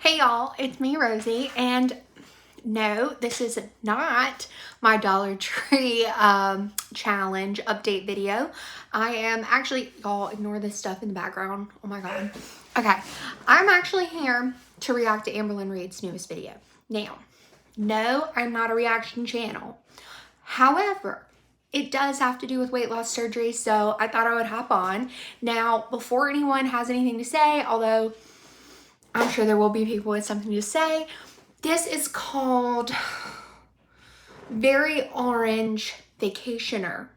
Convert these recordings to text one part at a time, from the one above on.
Hey y'all, it's me Rosie, and no, this is not my Dollar Tree challenge update video. I am actually, y'all ignore this stuff in the background. Oh my god. Okay, I'm actually here to react to Amberlynn Reid's newest video. Now, no, I'm not a reaction channel. However, it does have to do with weight loss surgery, so I thought I would hop on. Now, before anyone has anything to say, although I'm sure there will be people with something to say, this is called Very Orange Vacationer.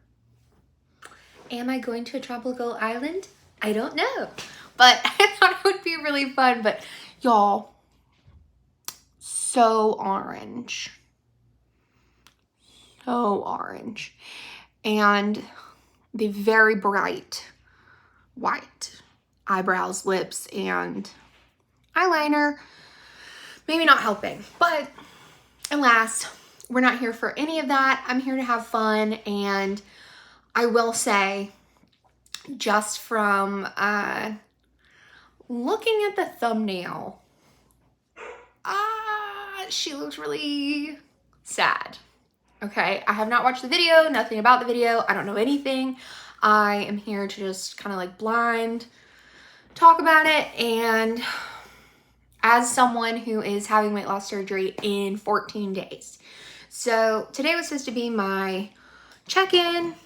Am I going to a tropical island? I don't know, but I thought it would be really fun. But y'all, so orange. So orange. And the very bright white eyebrows, lips, and eyeliner. Maybe not helping, but alas, we're not here for any of that. I'm here to have fun, and I will say, just from looking at the thumbnail, she looks really sad. Okay, I have not watched the video, nothing about the video. I don't know anything. I am here to just kind of like blind talk about it, and as someone who is having weight loss surgery in 14 days. So today was supposed to be my check-in,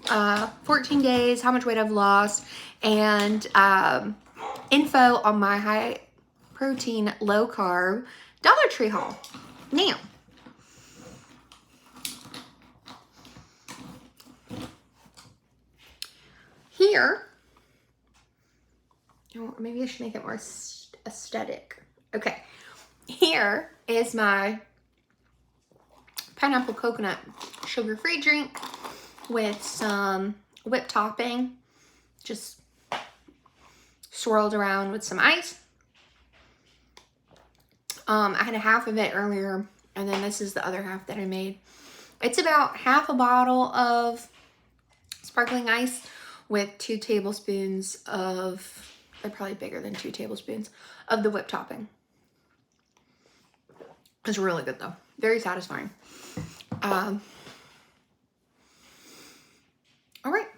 14 days, how much weight I've lost, and info on my high protein, low carb Dollar Tree haul. Now, here, maybe I should make it more aesthetic. Okay, here is my pineapple coconut sugar-free drink with some whipped topping, just swirled around with some ice. I had a half of it earlier, and then this is the other half that I made. It's about half a bottle of sparkling ice with 2 tablespoons of, they're probably bigger than 2 tablespoons, of the whipped topping. It's really good though. Very satisfying. All right.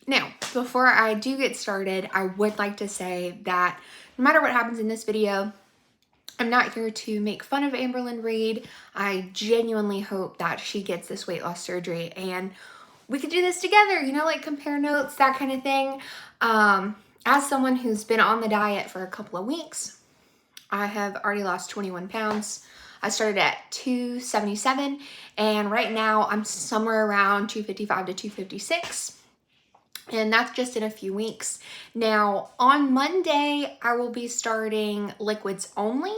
Now, before I do get started, I would like to say that no matter what happens in this video, I'm not here to make fun of Amberlynn Reid. I genuinely hope that she gets this weight loss surgery and we could do this together, you know, like compare notes, that kind of thing. As someone who's been on the diet for a couple of weeks, I have already lost 21 pounds. I started at 277, and right now I'm somewhere around 255 to 256. And that's just in a few weeks. Now, on Monday, I will be starting liquids only.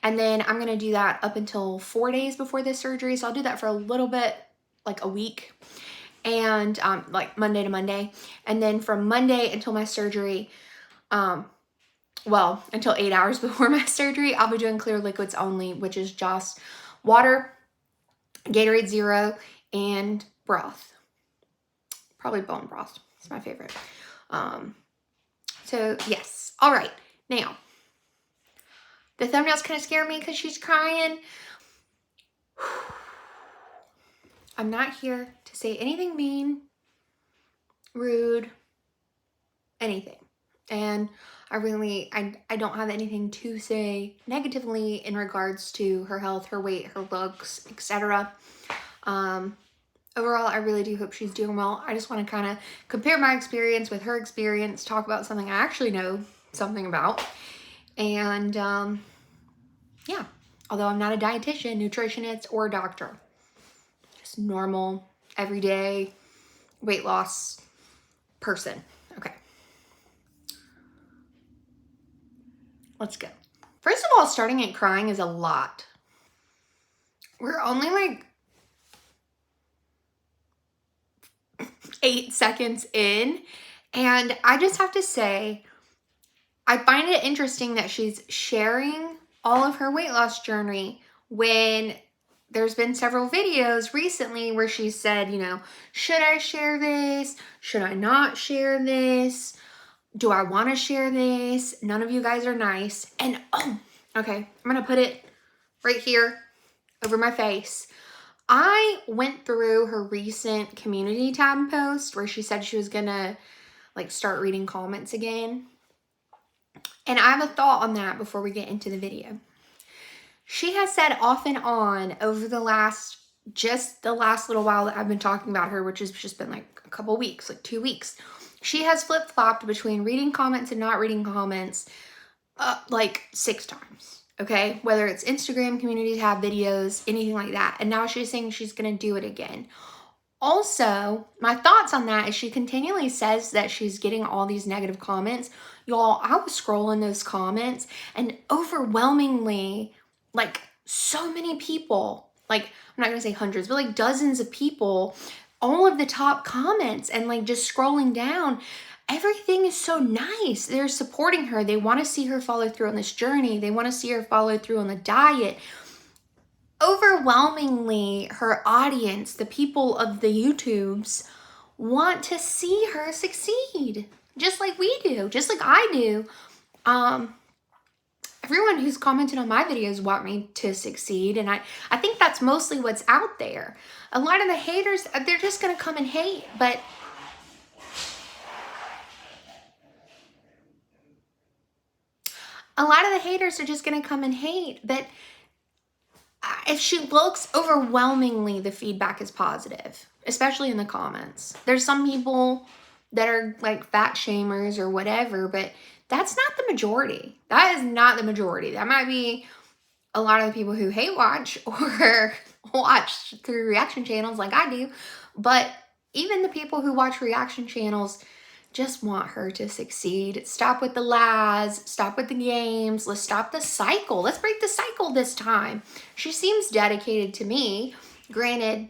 And then I'm going to do that up until 4 days before this surgery. So I'll do that for a little bit, like a week. And like Monday to Monday. And then from Monday until my surgery, well, until 8 hours before my surgery, I'll be doing clear liquids only, which is just water, Gatorade Zero, and broth. Probably bone broth. It's my favorite. So yes. All right. Now, the thumbnails kind of scare me because she's crying. I'm not here to say anything mean, rude, anything. And I don't have anything to say negatively in regards to her health, her weight, her looks, etc. Overall, I really do hope she's doing well. I just want to kind of compare my experience with her experience, talk about something I actually know something about. And yeah, although I'm not a dietitian, nutritionist, or doctor. Just normal, everyday weight loss person. Okay. Let's go. First of all, starting at crying is a lot. We're only like 8 seconds in, and I just have to say, I find it interesting that she's sharing all of her weight loss journey when there's been several videos recently where she said, you know, should I share this? Should I not share this? Do I want to share this? None of you guys are nice. And oh, Okay, I'm gonna put it right here over my face. I went through her recent community tab post where she said she was gonna like start reading comments again. And I have a thought on that before we get into the video. She has said off and on over the last little while that I've been talking about her, which has just been like a couple weeks, like 2 weeks. She has flip-flopped between reading comments and not reading comments like 6 times, okay? Whether it's Instagram, community tab, videos, anything like that. And now she's saying she's gonna do it again. Also, my thoughts on that is she continually says that she's getting all these negative comments. Y'all, I was scrolling those comments and overwhelmingly, like so many people, like I'm not gonna say hundreds, but like dozens of people, all of the top comments and like just scrolling down, everything is so nice. They're supporting her. They want to see her follow through on this journey. They want to see her follow through on the diet. Overwhelmingly, her audience, the people of the YouTubes, want to see her succeed. Just like we do, just like I do. Everyone who's commented on my videos want me to succeed, and I think that's mostly what's out there. A lot of the haters, they're just gonna come and hate, but a lot of the haters are just gonna come and hate, but if she looks, overwhelmingly the feedback is positive, especially in the comments. There's some people that are like fat shamers or whatever, but that's not the majority. That is not the majority. That might be a lot of the people who hate watch or watch through reaction channels like I do, but even the people who watch reaction channels just want her to succeed. Stop with the lies, stop with the games, let's stop the cycle. Let's break the cycle this time. She seems dedicated to me. Granted,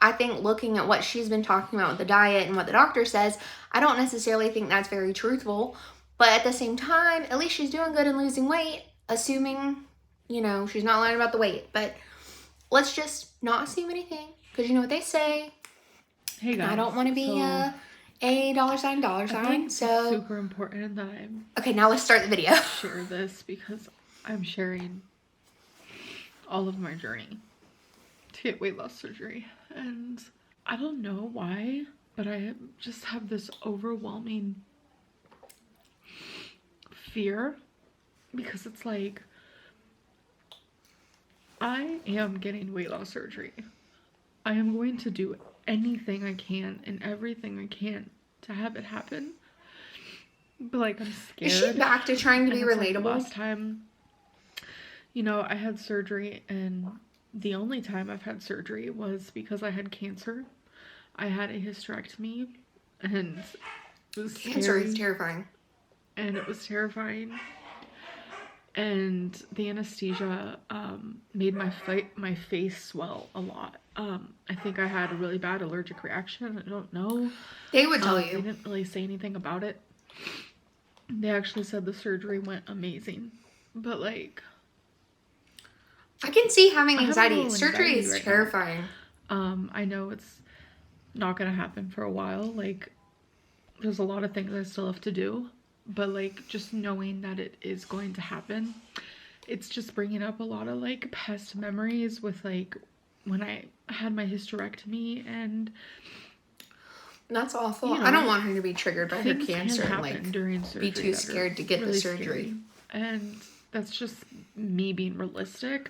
I think looking at what she's been talking about with the diet and what the doctor says, I don't necessarily think that's very truthful. But at the same time, at least she's doing good and losing weight, assuming, you know, she's not lying about the weight. But let's just not assume anything, because you know what they say. Hey guys. I don't want to be a dollar sign. So super important that I okay, now let's start the video. Share this because I'm sharing all of my journey to get weight loss surgery, and I don't know why, but I just have this overwhelming fear because it's like I am getting weight loss surgery. I am going to do anything I can and everything I can to have it happen. But like, I'm scared. Is she back to trying to be relatable? Like last time, you know, I had surgery, and the only time I've had surgery was because I had cancer. I had a hysterectomy, and it was scary. Cancer is terrifying. And it was terrifying. And the anesthesia made my face swell a lot. I think I had a really bad allergic reaction. I don't know. They would tell you. They didn't really say anything about it. They actually said the surgery went amazing. But like, I can see having anxiety. Surgery is terrifying. I know it's not gonna happen for a while. Like, there's a lot of things I still have to do. But like, just knowing that it is going to happen, it's just bringing up a lot of like past memories with like when I had my hysterectomy, and that's awful. You know, I don't want her to be triggered by her cancer and like during surgery, be too scared to get really the surgery. Scary. And that's just me being realistic.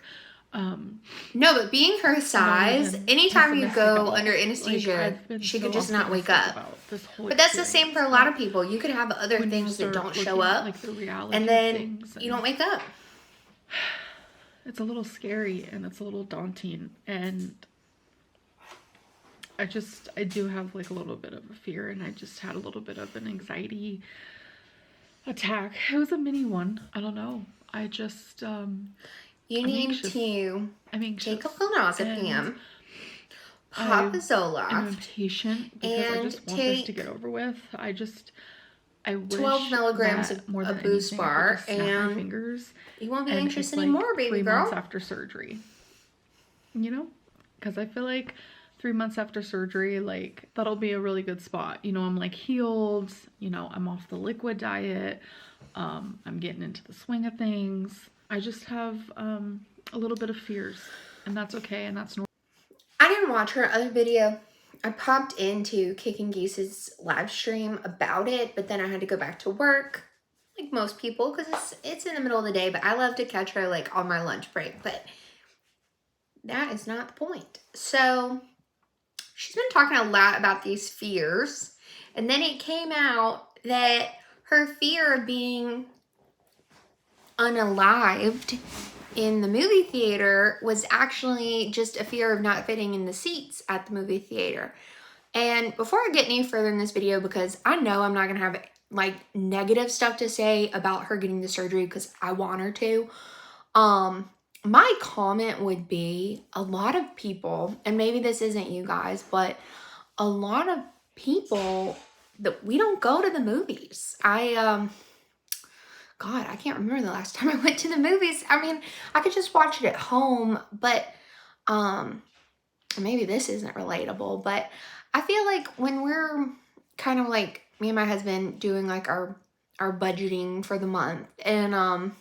No, but being her size, anytime you go under anesthesia, like, she could just not wake up. But that's the same for a lot of people. You could have other things that don't show up, like the reality, and then you don't wake up. It's a little scary and it's a little daunting, and I do have like a little bit of a fear, and I just had a little bit of an anxiety attack. It was a mini one. I don't know. I just you need to take a clonazepam, pop a Zoloft, I'm impatient because I just want this to get over with. I wish 12 milligrams of more than a Boost bar, and fingers, you won't be anxious anymore, baby 3 girl. months after surgery, you know, because I feel like 3 months after surgery, like, that'll be a really good spot. You know, I'm like healed, you know, I'm off the liquid diet, I'm getting into the swing of things. I just have a little bit of fears, and that's okay, and that's normal. I didn't watch her other video. I popped into Kicking Geese's live stream about it, but then I had to go back to work, like most people, because it's in the middle of the day, but I love to catch her like on my lunch break, but that is not the point. So she's been talking a lot about these fears, and then it came out that her fear of being unalived in the movie theater was actually just a fear of not fitting in the seats at the movie theater. And before I get any further in this video, because I know I'm not going to have like negative stuff to say about her getting the surgery because I want her to, my comment would be a lot of people, and maybe this isn't you guys, but a lot of people that we don't go to the movies. God, I can't remember the last time I went to the movies. I mean, I could just watch it at home, but maybe this isn't relatable, but I feel like when we're kind of like me and my husband doing like our budgeting for the month, and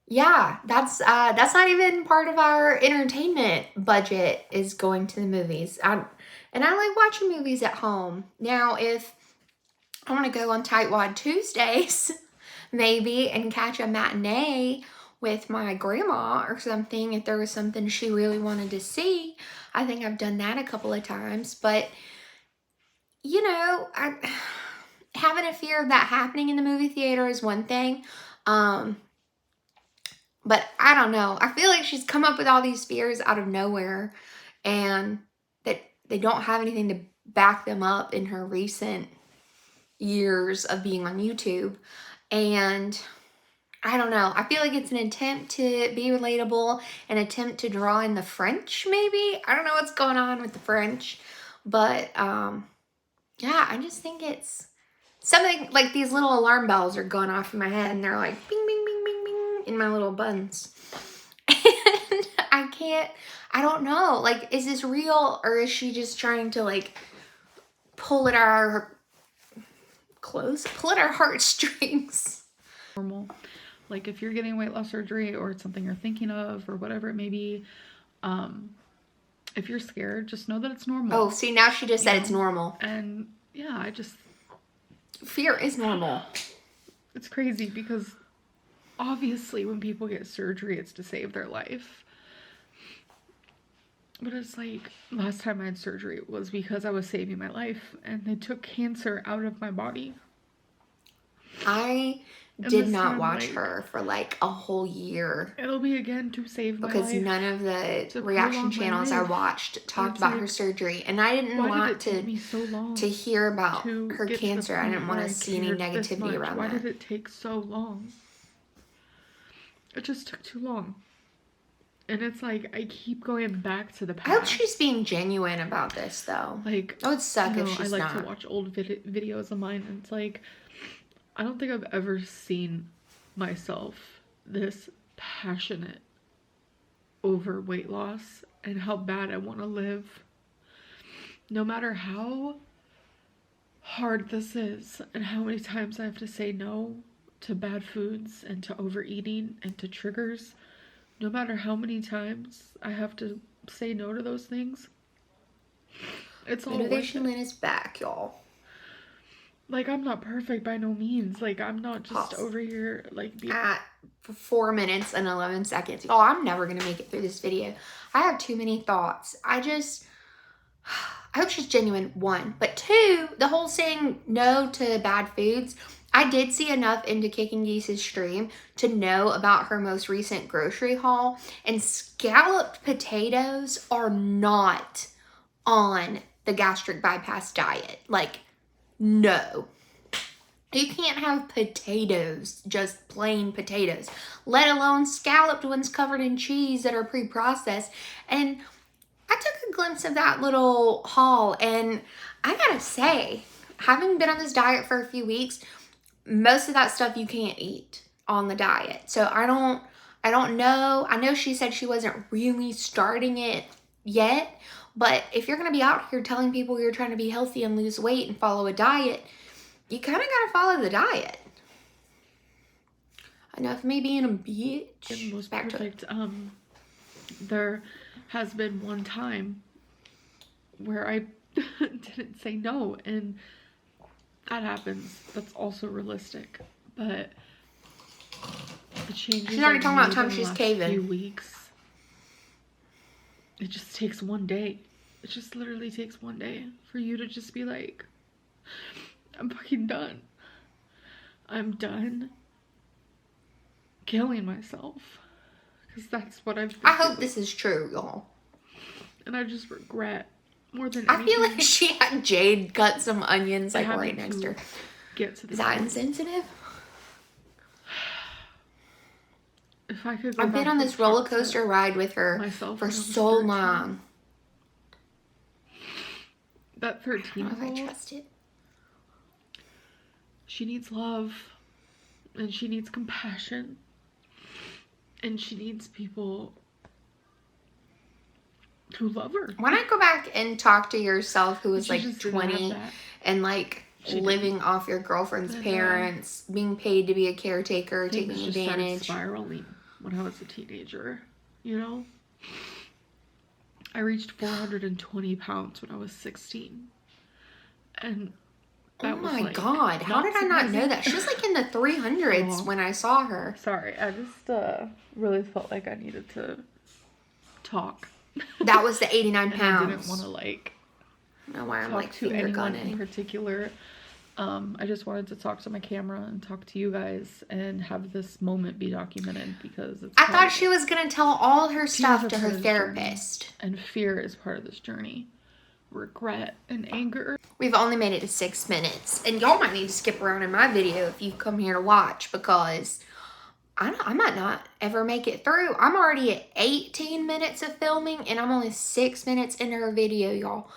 yeah, that's not even part of our entertainment budget is going to the movies. And I like watching movies at home. Now, if I want to go on Tightwad Tuesdays, maybe, and catch a matinee with my grandma or something, if there was something she really wanted to see. I think I've done that a couple of times, but you know, having a fear of that happening in the movie theater is one thing. But I don't know. I feel like she's come up with all these fears out of nowhere, and that they don't have anything to back them up in her recent years of being on YouTube. And I don't know. I feel like it's an attempt to be relatable, an attempt to draw in the French, maybe. I don't know what's going on with the French, but yeah, I just think it's something like these little alarm bells are going off in my head, and they're like bing, bing, bing, bing, bing in my little buns. And I don't know. Like, is this real, or is she just trying to like pull at our heartstrings? Normal. Like if you're getting weight loss surgery or it's something you're thinking of or whatever it may be, if you're scared, just know that it's normal. Oh, see, now she just said it's normal. And yeah, fear is normal. It's crazy because obviously when people get surgery, it's to save their life. But it's like, last time I had surgery was because I was saving my life, and they took cancer out of my body. I did not watch her for like a whole year. It'll be again to save my life. Because none of the reaction channels I watched talked about her surgery. And I didn't want to hear about her cancer. I didn't want to see any negativity around that. Why did it take so long? It just took too long. And it's like, I keep going back to the past. I hope she's being genuine about this, though. Like, it would suck if she's not. I like to watch old videos of mine, and it's like, I don't think I've ever seen myself this passionate over weight loss and how bad I want to live. No matter how hard this is and how many times I have to say no to bad foods and to overeating and to triggers, no matter how many times I have to say no to those things, it's all Motivation Lynn is back, y'all. Like, I'm not perfect by no means. Like, I'm not just over here, like, at 4 minutes and 11 seconds. Oh, I'm never going to make it through this video. I have too many thoughts. I hope she's genuine, one. But two, the whole saying no to bad foods. I did see enough into Kicking Geese's stream to know about her most recent grocery haul. And scalloped potatoes are not on the gastric bypass diet. Like, no. You can't have potatoes, just plain potatoes, let alone scalloped ones covered in cheese that are pre-processed. And I took a glimpse of that little haul, and I gotta say, having been on this diet for a few weeks, most of that stuff you can't eat on the diet. So I don't know. I know she said she wasn't really starting it yet, but if you're going to be out here telling people you're trying to be healthy and lose weight and follow a diet, you kind of got to follow the diet. enough of me being a bitch. It was Back perfect. to it. There has been one time where I didn't say no, and that happens. That's also realistic, but the changes She's already I've talking about made time in the she's last caving. few weeks, it just takes one day. It just literally takes one day for you to just be like, I'm fucking done. I'm done killing myself. Because that's what I've been I hope doing. this is true, y'all. And I just regret more than I anything. feel like she had Jade cut some onions like having right next to her. Get to the Is that point. insensitive? If I could go I've been back on to this talk roller to coaster ride with her myself for when I was so 13, long. That I don't know if I 13-year-old, trust it. she needs love, and she needs compassion, and she needs people who love her. When I go back and talk to yourself who was She like just didn't have 20 that. and like She living didn't. off your girlfriend's And, parents, being paid to be a caretaker, Things taking just started advantage. spiraling when I was a teenager, you know? I reached 420 pounds when I was 16. And that Oh was my like, God, how did I not know that? She was like in the 300s when I saw her. Sorry, I just really felt like I needed to talk. That was the 89 And pounds. I didn't want to like I don't know why I'm talk like to finger anyone gunning. in particular. I just wanted to talk to my camera and talk to you guys and have this moment be documented because it's I thought she was going to tell all her stuff to her journey, therapist. and fear is part of this journey. Regret and anger. We've only made it to 6 minutes. And y'all might need to skip around in my video if you come here to watch because I might not ever make it through. I'm already at 18 minutes of filming and I'm only 6 minutes into her video, y'all.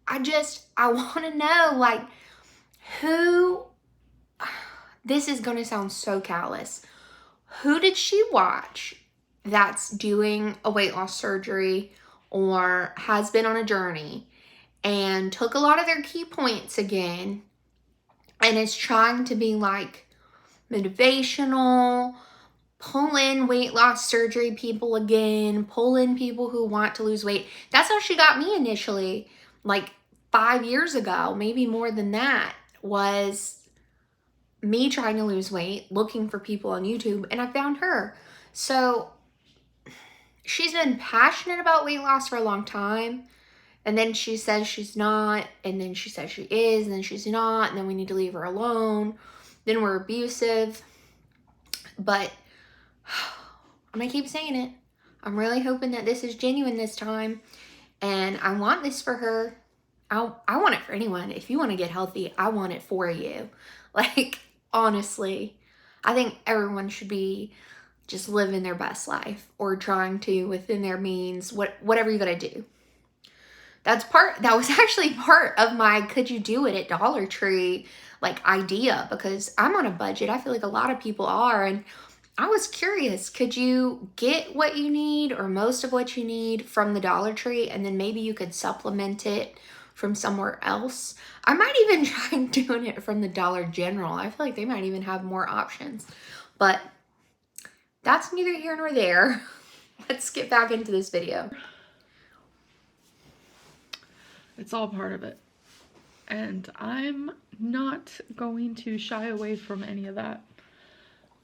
I want to know, like, who, this is going to sound so callous. Who did she watch that's doing a weight loss surgery or has been on a journey and took a lot of their key points again and is trying to be like motivational, pull in weight loss surgery people again, pull in people who want to lose weight. That's how she got me initially, like 5 years ago, maybe more than that, was me trying to lose weight, looking for people on YouTube, and I found her. So she's been passionate about weight loss for a long time. And then she says she's not, and then she says she is, and then she's not, and then we need to leave her alone. Then we're abusive. But I'm gonna keep saying it. I'm really hoping that this is genuine this time. And I want this for her. I want it for anyone. If you want to get healthy, I want it for you. Like, honestly, I think everyone should be just living their best life or trying to within their means, whatever you gotta do. That was actually part of my could you do it at Dollar Tree like idea, because I'm on a budget. I feel like a lot of people are, and I was curious, could you get what you need or most of what you need from the Dollar Tree and then maybe you could supplement it from somewhere else? I might even try doing it from the Dollar General. I feel like they might even have more options, but that's neither here nor there. Let's get back into this video. It's all part of it. And I'm not going to shy away from any of that.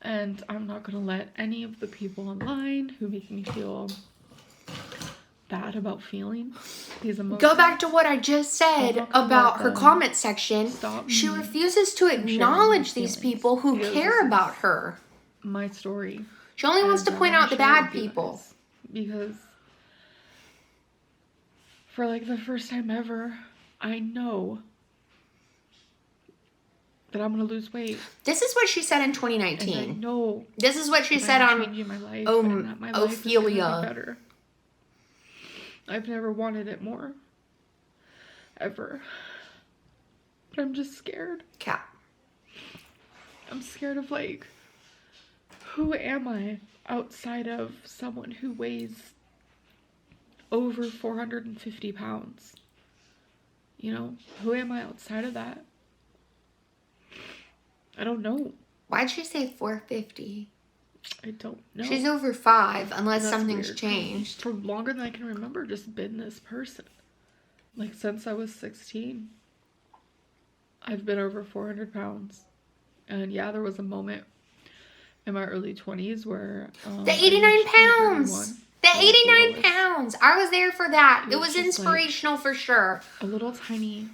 And I'm not going to let any of the people online who make me feel bad about feeling these emotions. Go back to what I just said about her comment section. She refuses to acknowledge these people who care about her. My story. She only wants to point out the bad people. Because for like the first time ever, I know that I'm gonna lose weight. This is what she said in 2019. And I know this is what she said on changing my life and that my life is gonna be better. I've never wanted it more. Ever. But I'm just scared. Cat. I'm scared of like, who am I outside of someone who weighs over 450 pounds? You know, who am I outside of that? I don't know. Why'd she say 450? I don't know. She's over 5 unless That's something's weird. changed. For longer than I can remember, just been this person. Like since I was 16, I've been over 400 pounds. And yeah, there was a moment in my early 20s where the 89 pounds. The 89 pounds. I was there for that. It was inspirational for sure. A little tiny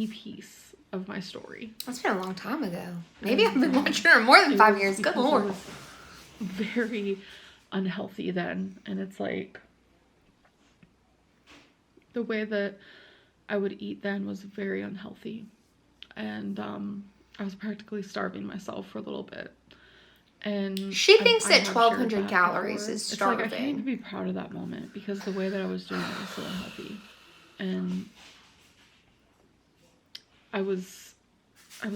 piece of my story. That's been a long time ago. Maybe I've been watching her more than 5 years. Good Lord. I was very unhealthy then. And it's like the way that I would eat then was very unhealthy. And I was practically starving myself for a little bit. And she thinks that 1,200 calories is starving. It's like I can't even be proud of that moment because the way that I was doing it was so unhealthy. And I was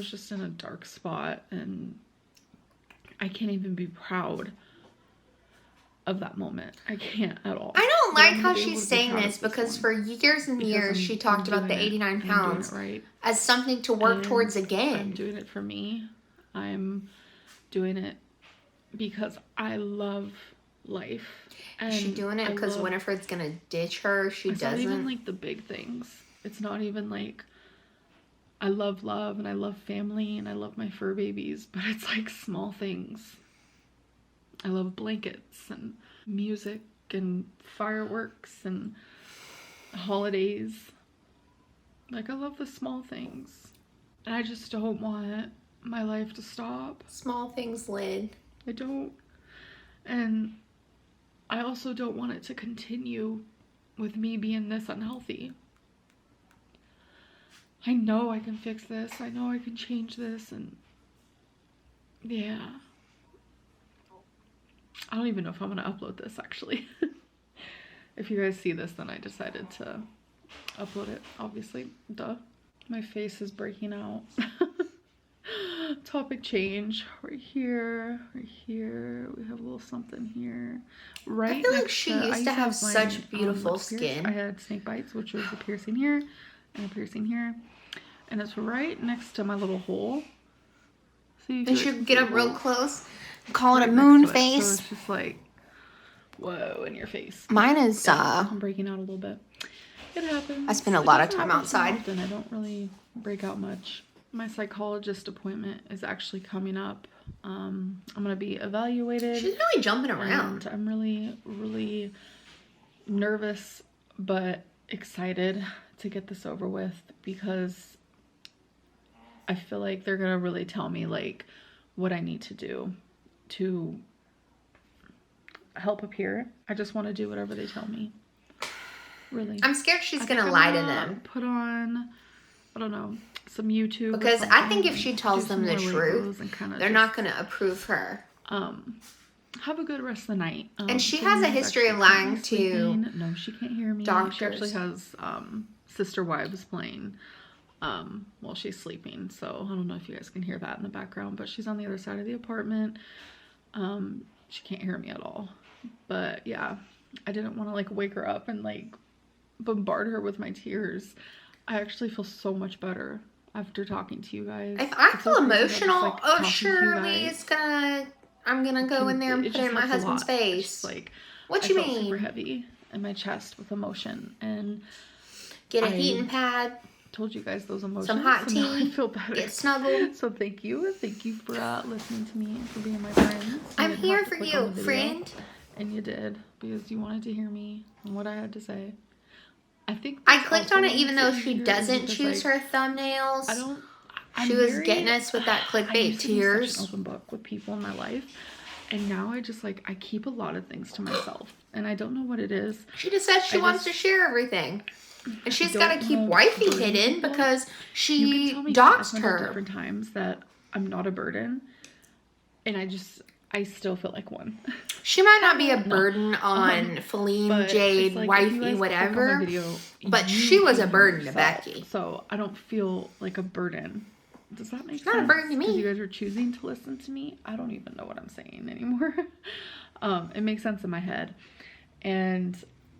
just in a dark spot, and I can't even be proud of that moment. I can't at all. I don't like how she's saying this because for years and years she talked about the 89 pounds as something to work towards again. I'm doing it for me. I'm doing it because I love life. And is she doing it because Winifred's gonna ditch her? She doesn't. It's not even like the big things. It's not even like I love love and I love family and I love my fur babies, but it's like small things. I love blankets and music and fireworks and holidays. Like I love the small things. And I just don't want my life to stop. Small things, Lyd. I don't. And I also don't want it to continue with me being this unhealthy. I know I can fix this. I know I can change this. And yeah. I don't even know if I'm going to upload this actually. If you guys see this, then I decided to upload it, obviously. Duh. My face is breaking out. Topic change. Right here. We have a little something here. Right. I feel like she used to have such beautiful skin. I had snake bites, which was a piercing here and a piercing here. And it's right next to my little hole. So you should get up real close. Call it a moon face. So it's just like, whoa, in your face. Mine is, I'm breaking out a little bit. It happens. I spend a lot of time outside. And I don't really break out much. My psychologist appointment is actually coming up. I'm going to be evaluated. She's really jumping around. I'm really, really nervous, but excited to get this over with because I feel like they're going to really tell me like what I need to do to help appear. I just want to do whatever they tell me. Really. I'm scared she's going to lie to them. Put on, I don't know, some YouTube. Because I think if she tells them the truth, they're not going to approve her. Have a good rest of the night. And she has a history of lying to No, she can't hear me. doctors. She actually has Sister Wives playing while she's sleeping. So I don't know if you guys can hear that in the background, but she's on the other side of the apartment. She can't hear me at all. But yeah, I didn't want to like wake her up and like bombard her with my tears. I actually feel so much better after talking to you guys. If I feel emotional, surely I'm gonna go in there and put it in my husband's face. Like, what you mean? I felt super heavy in my chest with emotion, and get a heating pad. Told you guys those emotions. Some hot tea. I feel better. Get snuggled. So thank you for listening to me and for being my friend. I'm here for you, friend. And you did, because you wanted to hear me and what I had to say. I think I clicked on it even though she doesn't choose her thumbnails. She was getting us with that clickbait tears. I'm such an open book with people in my life, and now I just like I keep a lot of things to myself, and I don't know what it is. She just says she wants to share everything, and she's got to keep wifey hidden because she doxed her. Different times that I'm not a burden, and I still feel like one. She might not be a burden on Feline, Jade, like wifey, whatever, but she was a burden to Becky. So I don't feel like a burden. Does that make sense? Not a burden to me. Because you guys are choosing to listen to me. I don't even know what I'm saying anymore. It makes sense in my head. And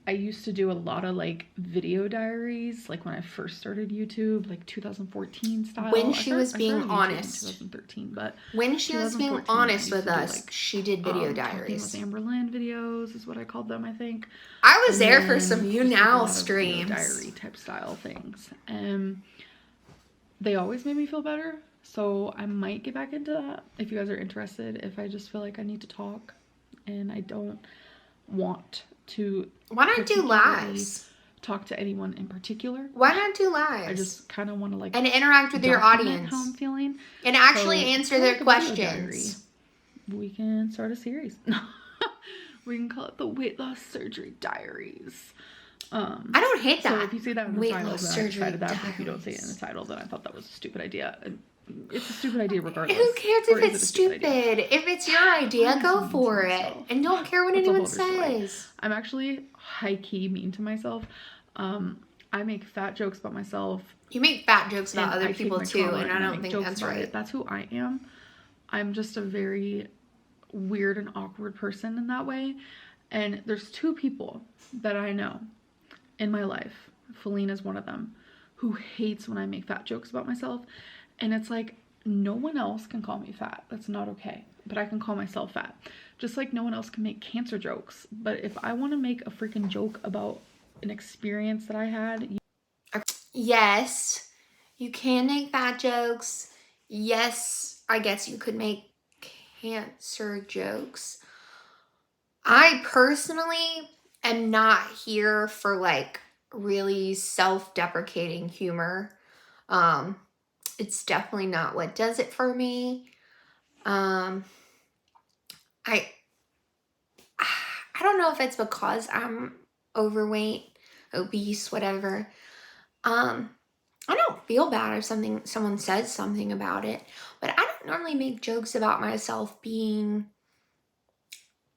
I used to do a lot of like video diaries, like when I first started YouTube, like 2014 style. When she was being honest. In 2013, but when she was being honest with us, she did video Talking diaries. with Amberlynn videos is what I called them, I think. I was there for some You Now streams. Diary type style things. They always made me feel better. So I might get back into that if you guys are interested. If I just feel like I need to talk and I don't want to. Why not do lives? Talk to anyone in particular. Why not do lives? I just kind of want to like and interact with your audience, how I'm feeling, and actually answer their questions. We can start a series. We can call it the Weight Loss Surgery Diaries. I don't hate that. So if you see that in the title, then I'm excited that. But if you don't see it in the title, then I thought that was a stupid idea. It's a stupid idea regardless. Who cares if it's stupid? If it's your idea, go for it. And don't care what anyone says. I'm actually high-key mean to myself. I make fat jokes about myself. You make fat jokes about other people too, and I don't think that's right. That's who I am. I'm just a very weird and awkward person in that way. And there's two people that I know in my life. Felina's one of them, who hates when I make fat jokes about myself. And it's like, no one else can call me fat. That's not okay. But I can call myself fat. Just like no one else can make cancer jokes. But if I want to make a freaking joke about an experience that I had. Yes, you can make fat jokes. Yes, I guess you could make cancer jokes. I personally am not here for like really self-deprecating humor. It's definitely not what does it for me. I don't know if it's because I'm overweight, obese, whatever. I don't feel bad if someone says something about it, but I don't normally make jokes about myself being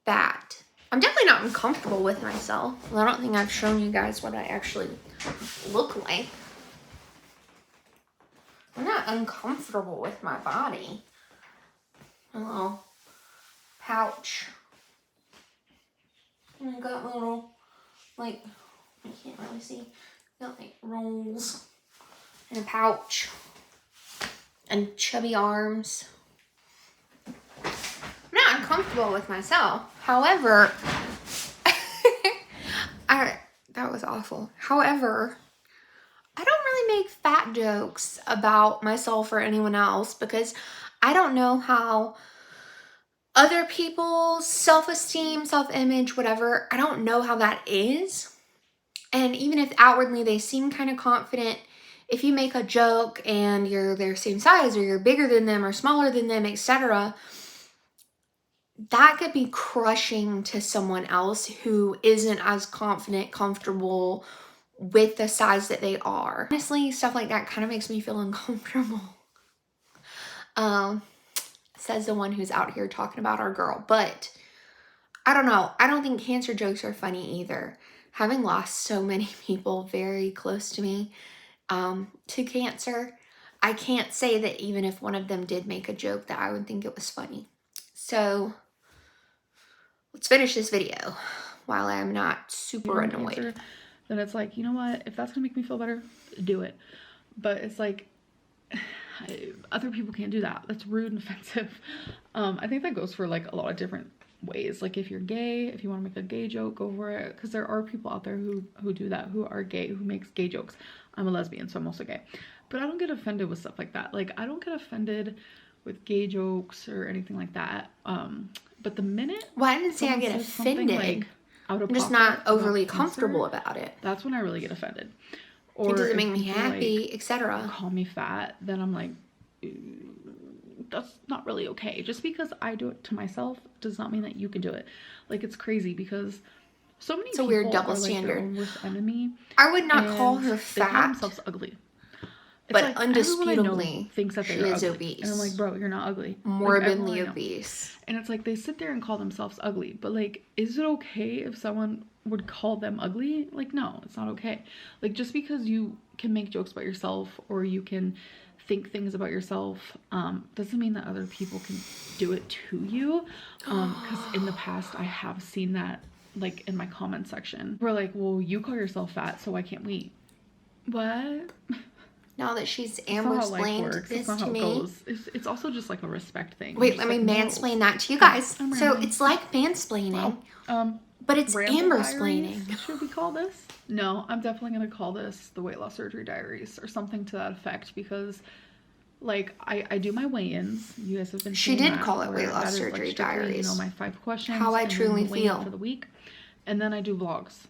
fat. I'm definitely not uncomfortable with myself. Well, I don't think I've shown you guys what I actually look like. I'm not uncomfortable with my body. A little pouch. And I got little, like, I can't really see. Got like rolls and a pouch and chubby arms. I'm not uncomfortable with myself. However, that was awful. However, I don't really make fat jokes about myself or anyone else because I don't know how other people's self-esteem, self-image, whatever, I don't know how that is. And even if outwardly they seem kind of confident, if you make a joke and you're their same size or you're bigger than them or smaller than them, etc., that could be crushing to someone else who isn't as confident, comfortable with the size that they are. Honestly, stuff like that kind of makes me feel uncomfortable. Says the one who's out here talking about our girl. But I don't know. I don't think cancer jokes are funny either. Having lost so many people very close to me to cancer, I can't say that even if one of them did make a joke that I would think it was funny. So let's finish this video while I'm not super annoyed. Cancer, then it's like, you know what? If that's gonna make me feel better, do it. But it's like, other people can't do that. That's rude and offensive. I think that goes for like a lot of different ways. Like if you're gay, if you want to make a gay joke, go for it, because there are people out there who do that, who are gay, who makes gay jokes. I'm a lesbian, so I'm also gay, but I don't get offended with stuff like that. Like I don't get offended with gay jokes or anything like that. But the minute, well, I didn't say I get offended, like, I'm just not overly comfortable about it. That's when I really get offended. Or it doesn't make me happy, like, etc. Call me fat, then I'm like, that's not really okay. Just because I do it to myself does not mean that you can do it. Like, it's crazy because so many people a weird double standard. Like their own worst enemy. I would not call her fat. They call themselves ugly. It's but like undisputably thinks that she is ugly. Obese. And I'm like, bro, you're not ugly. Morbidly obese. And it's like they sit there and call themselves ugly. But like, is it okay if someone would call them ugly? Like, no, it's not okay. Like, just because you can make jokes about yourself or you can think things about yourself doesn't mean that other people can do it to you. Because in the past I have seen that like in my comment section were like, well, you call yourself fat, so why can't we? What? Now that she's That's not how life Amber-splained works. this That's not to how it me. goes. It's also just like a respect thing. Wait, Just let me like mansplain morals. that to you guys. I'm So random. it's like mansplaining, Wow. but it's Ramble Amber-splaining. Diaries, should we call this? No, I'm definitely gonna call this the Weight Loss Surgery Diaries or something to that effect, because like I do my weigh-ins. You guys have been She seeing did that, call it where Weight that Loss is, like, Surgery strictly, Diaries. my 5 questions, How I and truly then the weigh-in feel. for the week, and then I do vlogs.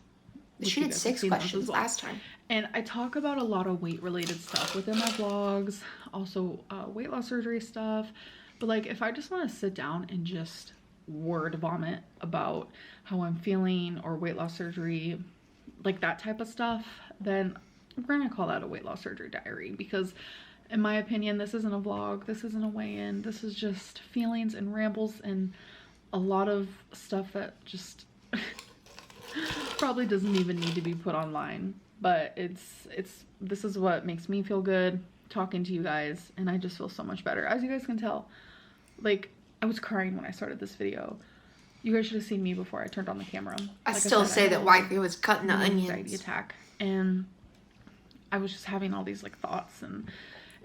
She did 6 questions last time. And I talk about a lot of weight related stuff within my vlogs, also weight loss surgery stuff. But like, if I just want to sit down and just word vomit about how I'm feeling or weight loss surgery, like that type of stuff, then we're gonna call that a weight loss surgery diary, because in my opinion, this isn't a vlog, this isn't a weigh-in, this is just feelings and rambles and a lot of stuff that just probably doesn't even need to be put online. But this is what makes me feel good talking to you guys, and I just feel so much better. As you guys can tell, like, I was crying when I started this video. You guys should have seen me before I turned on the camera. I Like still I said, say I that had wifey was cutting the an anxiety onions. attack, and I was just having all these like thoughts, and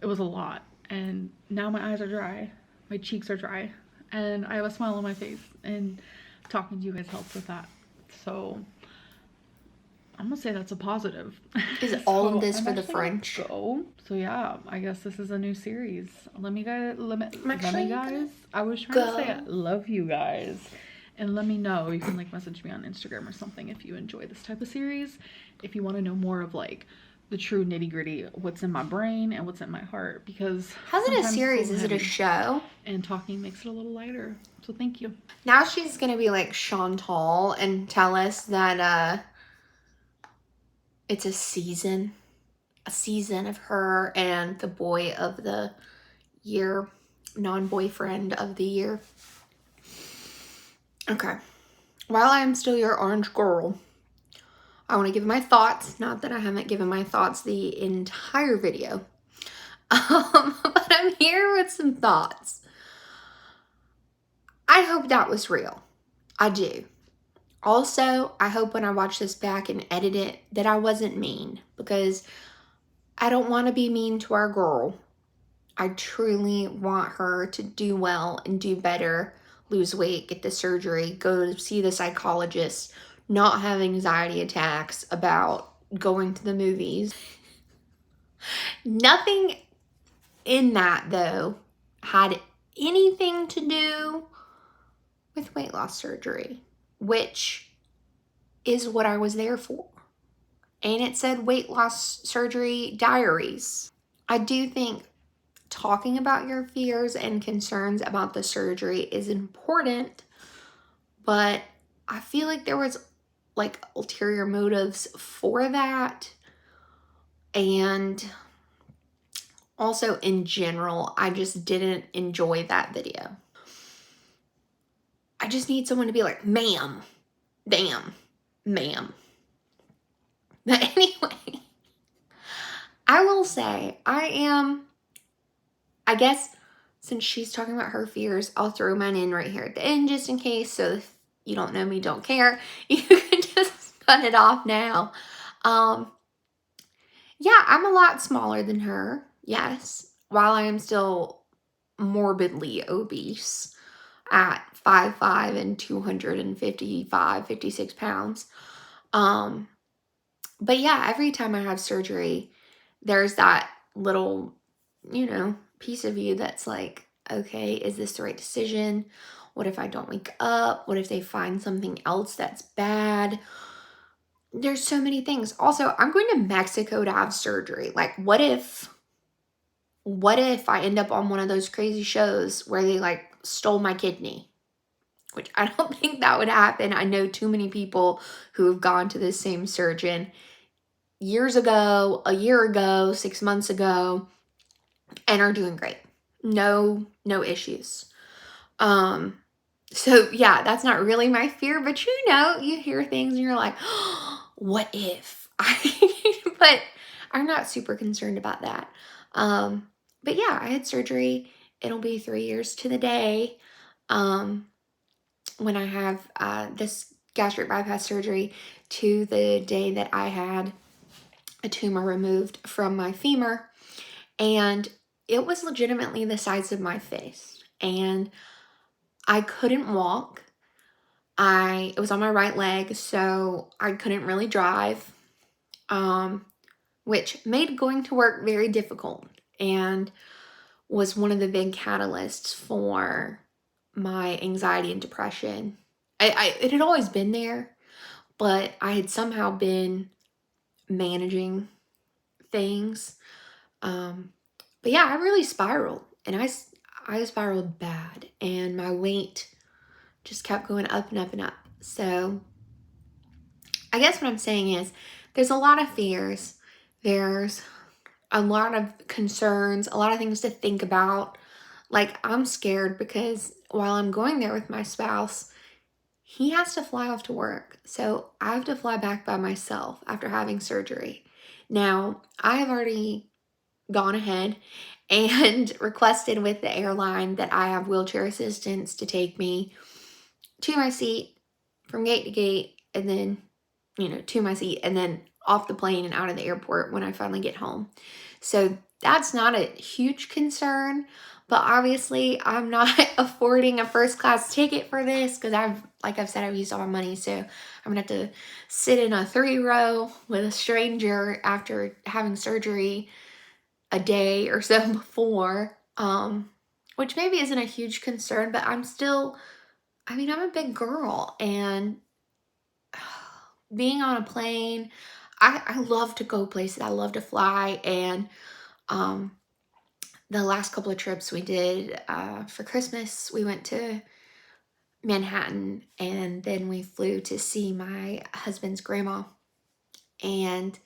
it was a lot. And now my eyes are dry, my cheeks are dry, and I have a smile on my face, and talking to you guys helped with that. So I'm gonna say that's a positive. Is all So of this I'm for the actually gonna French? go. So yeah, I guess this is a new series. Let me guys. actually I was trying to say go. love you guys, and let me know. You can like message me on Instagram or something if you enjoy this type of series. If you want to know more of like the true nitty gritty, what's in my brain and what's in my heart, because How's it a sometimes it's series? little Is it a heavy, show? and talking makes it a little lighter. So thank you. Now she's gonna be like Chantal and tell us that it's a season of her and the boy of the year, non-boyfriend of the year. Okay. While I'm still your orange girl, I want to give my thoughts. Not that I haven't given my thoughts the entire video. But I'm here with some thoughts. I hope that was real. I do. Also, I hope when I watch this back and edit it that I wasn't mean, because I don't want to be mean to our girl. I truly want her to do well and do better, lose weight, get the surgery, go see the psychologist, not have anxiety attacks about going to the movies. Nothing in that, though, had anything to do with weight loss surgery, which is what I was there for. And it said weight loss surgery diaries. I do think talking about your fears and concerns about the surgery is important, but I feel like there was like ulterior motives for that. And also in general, I just didn't enjoy that video. I just need someone to be like, ma'am, damn, ma'am. But anyway, I will say I guess since she's talking about her fears, I'll throw mine in right here at the end just in case. So if you don't know me, don't care, you can just cut it off now. Yeah, I'm a lot smaller than her. Yes. While I am still morbidly obese at 5'5" and 255, 56 pounds. But yeah, every time I have surgery, there's that little, piece of you that's like, okay, is this the right decision? What if I don't wake up? What if they find something else that's bad? There's so many things. Also, I'm going to Mexico to have surgery. Like, what if I end up on one of those crazy shows where they like stole my kidney? Which I don't think that would happen. I know too many people who have gone to this same surgeon years ago, a year ago, 6 months ago, and are doing great. No issues. So yeah, that's not really my fear, but you hear things and you're like, oh, what if? But I'm not super concerned about that. But yeah, I had surgery. It'll be 3 years to the day when I have this gastric bypass surgery to the day that I had a tumor removed from my femur, and it was legitimately the size of my face, and I couldn't walk. It was on my right leg, so I couldn't really drive, which made going to work very difficult and was one of the big catalysts for my anxiety and depression. It had always been there, but I had somehow been managing things. But yeah, I really spiraled, and I spiraled bad, and my weight just kept going up and up and up. So I guess what I'm saying is there's a lot of fears. There's a lot of concerns, a lot of things to think about. Like, I'm scared because while I'm going there with my spouse, he has to fly off to work. So I have to fly back by myself after having surgery. Now, I have already gone ahead and requested with the airline that I have wheelchair assistance to take me to my seat from gate to gate, and then, to my seat, and then off the plane and out of the airport when I finally get home. So that's not a huge concern, but obviously I'm not affording a first class ticket for this because like I've said, I've used all my money. So I'm gonna have to sit in a 3-row with a stranger after having surgery a day or so before, which maybe isn't a huge concern, but I'm a big girl, and being on a plane, I love to go places. I love to fly, and the last couple of trips we did for Christmas, we went to Manhattan, and then we flew to see my husband's grandma. And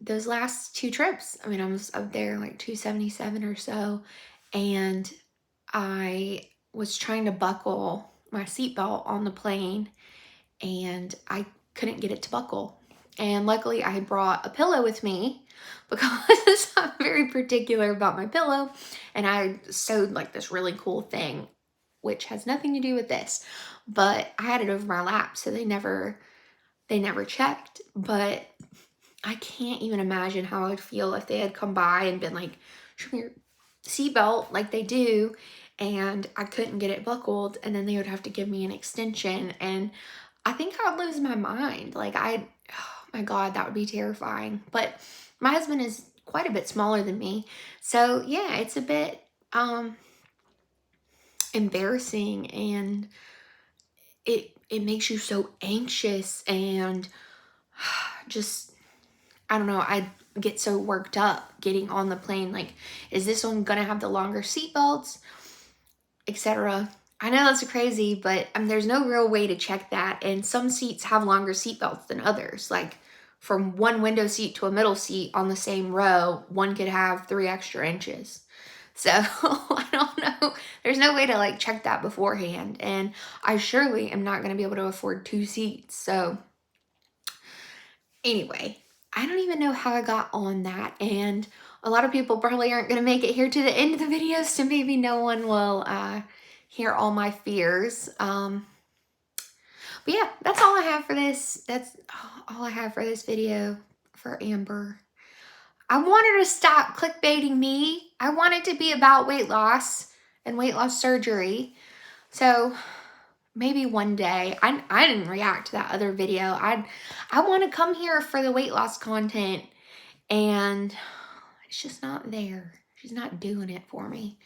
those last 2 trips, I was up there like 277 or so, and I was trying to buckle my seatbelt on the plane, and I couldn't get it to buckle. And luckily I had brought a pillow with me because I'm very particular about my pillow, and I sewed like this really cool thing, which has nothing to do with this, but I had it over my lap, so they never checked. But I can't even imagine how I'd feel if they had come by and been like, show me your seatbelt like they do, and I couldn't get it buckled, and then they would have to give me an extension, and I think I would lose my mind. Like, oh my God, that would be terrifying. But my husband is quite a bit smaller than me, so yeah, it's a bit embarrassing, and it makes you so anxious, and just, I don't know, I get so worked up getting on the plane. Like, is this one gonna have the longer seatbelts, etc.? I know that's crazy, but there's no real way to check that. And some seats have longer seatbelts than others. Like, from one window seat to a middle seat on the same row, one could have 3 extra inches. So I don't know. There's no way to like check that beforehand. And I surely am not going to be able to afford 2 seats. So anyway, I don't even know how I got on that. And a lot of people probably aren't going to make it here to the end of the video, so maybe no one will hear all my fears. But yeah, that's all I have for this. That's all I have for this video for Amber. I want her to stop clickbaiting me. I want it to be about weight loss and weight loss surgery. So maybe one day. I didn't react to that other video. I want to come here for the weight loss content, and it's just not there. She's not doing it for me.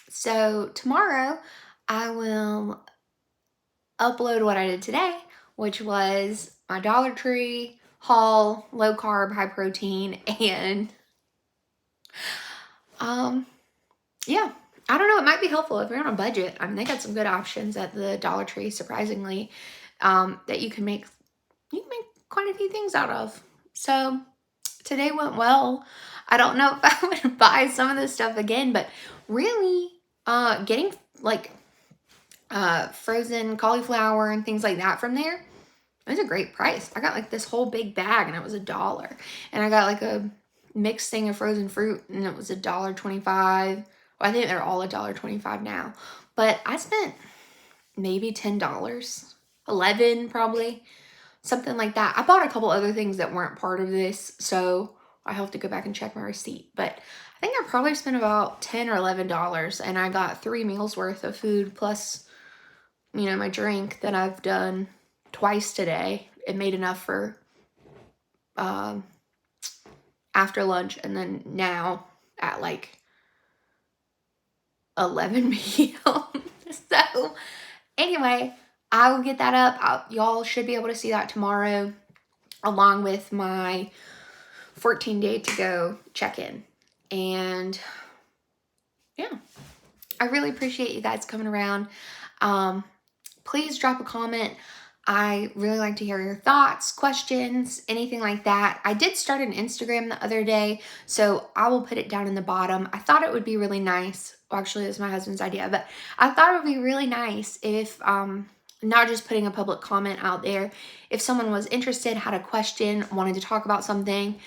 So tomorrow I will upload what I did today, which was my Dollar Tree haul, low carb, high protein, and yeah, I don't know, it might be helpful if you're on a budget. They got some good options at the Dollar Tree, surprisingly, that you can make quite a few things out of. So today went well. I don't know if I would buy some of this stuff again, but really getting like frozen cauliflower and things like that from there, it was a great price. I got like this whole big bag and it was $1. And I got like a mixed thing of frozen fruit and it was $1.25. Well, I think they're all $1.25 now. But I spent maybe $10, 11 probably, something like that. I bought a couple other things that weren't part of this, so I have to go back and check my receipt, but I think I probably spent about $10 or $11, and I got 3 meals worth of food plus, you know, my drink that I've done twice today. It made enough for after lunch, and then now at like 11 p.m. So anyway, I will get that up. Y'all should be able to see that tomorrow, along with my 14-day to go check-in. And yeah, I really appreciate you guys coming around. Please drop a comment. I really like to hear your thoughts, questions, anything like that. I did start an Instagram the other day, so I will put it down in the bottom. I thought it would be really nice. Well, actually, it was my husband's idea, but I thought it would be really nice if, not just putting a public comment out there, if someone was interested, had a question, wanted to talk about something,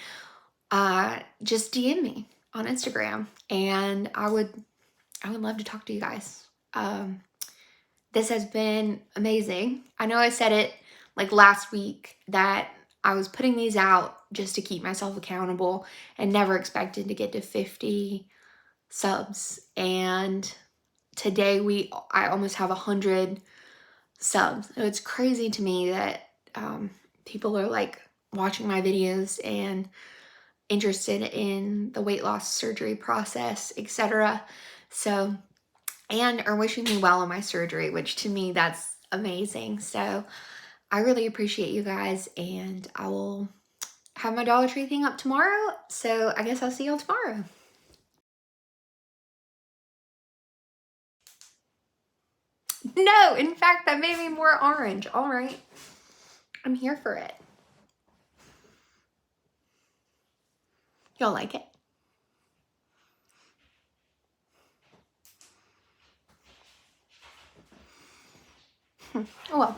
just DM me on Instagram, and I would love to talk to you guys. This has been amazing. I know I said it like last week that I was putting these out just to keep myself accountable and never expected to get to 50 subs. And today I almost have 100 subs. So it's crazy to me that people are like watching my videos and interested in the weight loss surgery process, etc. So, and are wishing me well on my surgery, which to me, that's amazing. So I really appreciate you guys, and I will have my Dollar Tree thing up tomorrow. So I guess I'll see y'all tomorrow. No, in fact, that made me more orange. All right. I'm here for it. Y'all like it? Oh well.